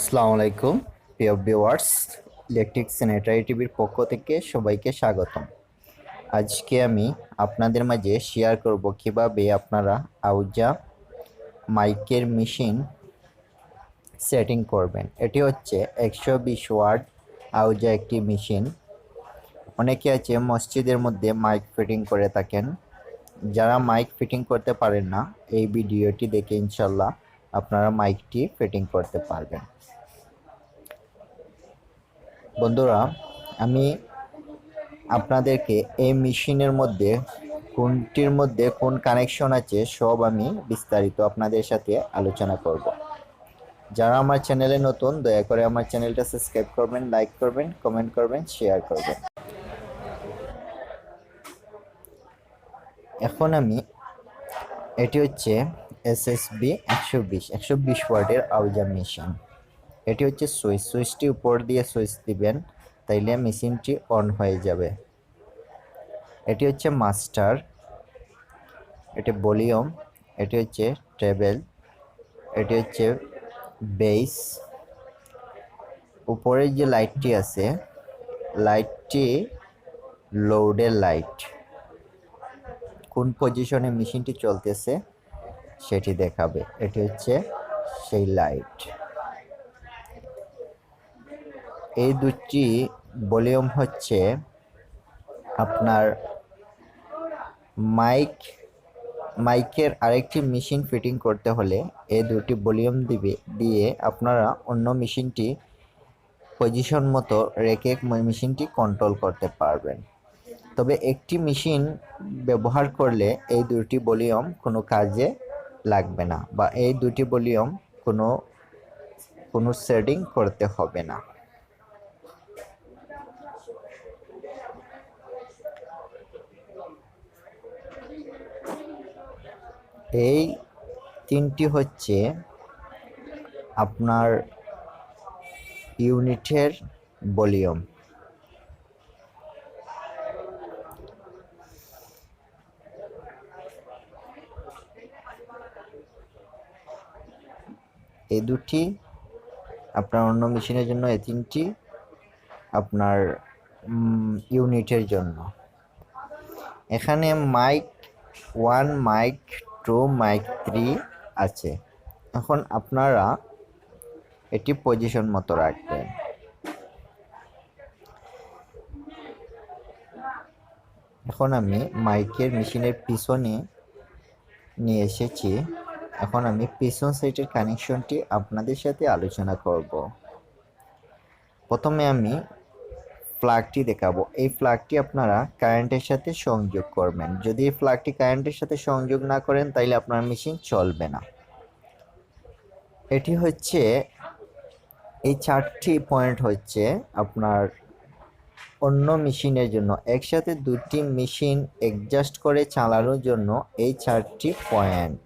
আসসালামু আলাইকুম প্রিয় ভিউয়ার্স, ইলেকট্রিক স্যানিটারি টিভির পক্ষ থেকে সবাইকে স্বাগতম। আজকে আমি আপনাদের মাঝে শেয়ার করব কিভাবে আপনারা আউজা মাইকের মেশিন সেটিং করবেন। এটি হচ্ছে 120 ওয়াট আউজা একটি মেশিন। অনেকে আছে মসজিদের মধ্যে মাইক ফিটিং করে থাকেন। যারা মাইক ফিটিং করতে পারেন না, এই ভিডিওটি দেখে ইনশাল্লাহ আপনারা মাইকটি ফিটিং করতে পারবেন। বন্ধুরা, আমি আপনাদেরকে এই মেশিনের মধ্যে কোনটির মধ্যে কোন কানেকশন আছে সব আমি বিস্তারিত আপনাদের সাথে আলোচনা করব। যারা আমার চ্যানেলে নতুন, দয়া করে আমার চ্যানেলটা সাবস্ক্রাইব করবেন, লাইক করবেন, কমেন্ট করবেন, শেয়ার করবেন। এখন আমি এটি হচ্ছে এসএসবি 120 ওয়াটের আউজা মেশিন। এটি হচ্ছে সুইচটি উপর দিয়ে সুইচ দিবেন, তাইলে মেশিনটি অন হয়ে যাবে। এটি হচ্ছে মাস্টার, এটি ভলিউম, এটি হচ্ছে ট্রেবেল, এটি হচ্ছে বেস। উপরের যে লাইটটি আছে, লাইটটি লোডের লাইট। কোন পজিশনে মেশিনটি চলতেছে সেটি দেখাবে। এটি হচ্ছে সেই লাইট। এই দুটি ভলিউম হচ্ছে আপনার মাইকের আরেকটি মেশিন ফিটিং করতে হলে এই দুটি ভলিউম দিয়ে আপনারা অন্য মেশিনটি পজিশন মতো রেখে মেশিনটি কন্ট্রোল করতে পারবেন। তবে একটি মেশিন ব্যবহার করলে এই দুটি ভলিউম কোনো কাজে লাগবে না, বা এই দুটি ভলিউম কোনো সেটিং করতে হবে না। এই তিনটি হচ্ছে আপনার ইউনিটের ভলিউম। এই দুটি আপনার অন্য মেশিনের জন্য, এই তিনটি আপনার ইউনিটের জন্য। এখানে মাইক 1, মাইক 2, মাইক 3 আছে। এখন আপনারা এটি পজিশন মতো রাখবেন। এখন আমি মাইকের মেশিনের পিছনে নিয়ে এসেছি। এখন আমি পিছন সাইডের কানেকশনটি আপনাদের সাথে আলোচনা করব। প্রথমে আমি প্লাগটি দেখাবো। এই প্লাগটি আপনারা কারেন্টের সাথে সংযোগ করবেন। যদি এই প্লাগটি কারেন্টের সাথে সংযোগ না করেন তাহলে আপনার মেশিন চলবে না। এটি হচ্ছে, এই 4টি পয়েন্ট হচ্ছে আপনার অন্য মেশিনের জন্য। একসাথে দুটি মেশিন অ্যাডজাস্ট করে চালানোর জন্য এই 4টি পয়েন্ট।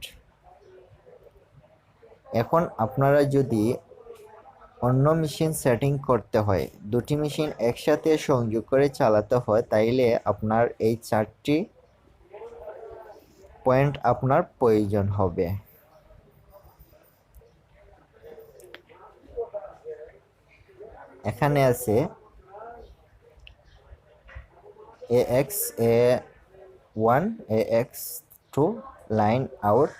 এখন আপনারা যদি অন্য মেশিন সেটিং করতে হয়, দুটি মেশিন একসাথে সংযোগ করে চালাতে হয়, তাইলে আপনার এই 4টি পয়েন্ট আপনার প্রয়োজন হবে। এখানে আছে AX A1, AX2, line out,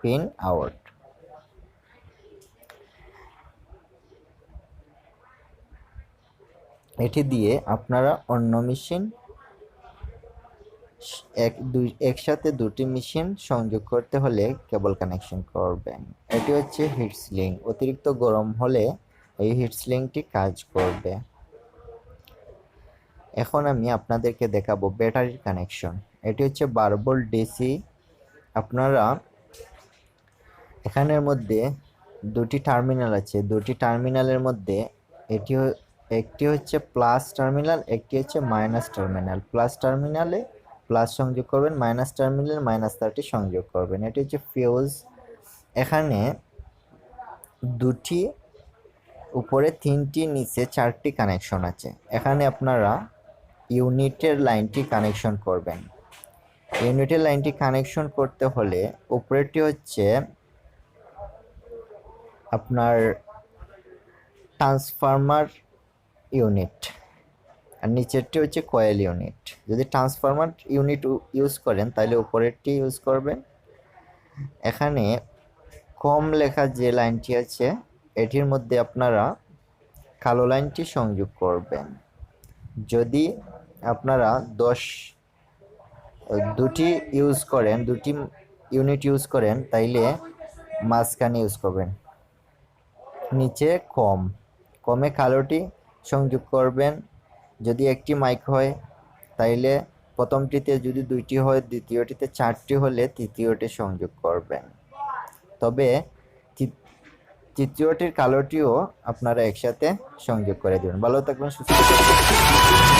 pin out. এটি দিয়ে আপনারা অন্য মেশিন একসাথে দুটি মেশিন সংযোগ করতে হলে কেবল কানেকশন করবেন। এটি হচ্ছে হিট সিলিং। অতিরিক্ত গরম হলে এই হিট সিলিংটি কাজ করবে। এখন আমি আপনাদেরকে দেখাবো ব্যাটারির কানেকশন। এটি হচ্ছে 12 ভোল্ট ডিসি। আপনারা এখানের মধ্যে দুটি টার্মিনাল আছে। দুটি টার্মিনালের মধ্যে একটি হচ্ছে প্লাস টার্মিনাল, একটি হচ্ছে মাইনাস টার্মিনাল। প্লাস টার্মিনালে প্লাস সংযোগ করবেন, মাইনাস টার্মিনালে -30 সংযোগ করবেন। এটি হচ্ছে ফিউজ। এখানে দুটি উপরে, 3টি নিচে, 4টি কানেকশন আছে। এখানে আপনারা ইউনিটের লাইনটি কানেকশন করবেন। ইউনিটের লাইনটি কানেকশন করতে হলে উপরেরটি হচ্ছে আপনার ট্রান্সফরমার ইউনিট, আর নিচেরটি হচ্ছে কয়েল ইউনিট। যদি ট্রান্সফরমার ইউনিট ইউজ করেন তাহলে উপরেরটি ইউজ করবেন। এখানে কম লেখা যে লাইনটি আছে এটির মধ্যে আপনারা কালো লাইনটি সংযোগ করবেন। যদি আপনারা দুটি ইউজ করেন, দুটি ইউনিট ইউজ করেন, তাইলে মাঝখানে ইউজ করবেন। নিচে কমে কালোটি সংযোগ করবেন। যদি একটি মাইক হয় তাইলে প্রথমটিতে, যদি দুইটি হয় দ্বিতীয়টিতে, চারটি হলে তৃতীয়টি সংযোগ করবেন। তবে তৃতীয়টির কালোটিও আপনারা একসাথে সংযোগ করে দেবেন। ভালো থাকবেন, সুস্থ থাকবেন।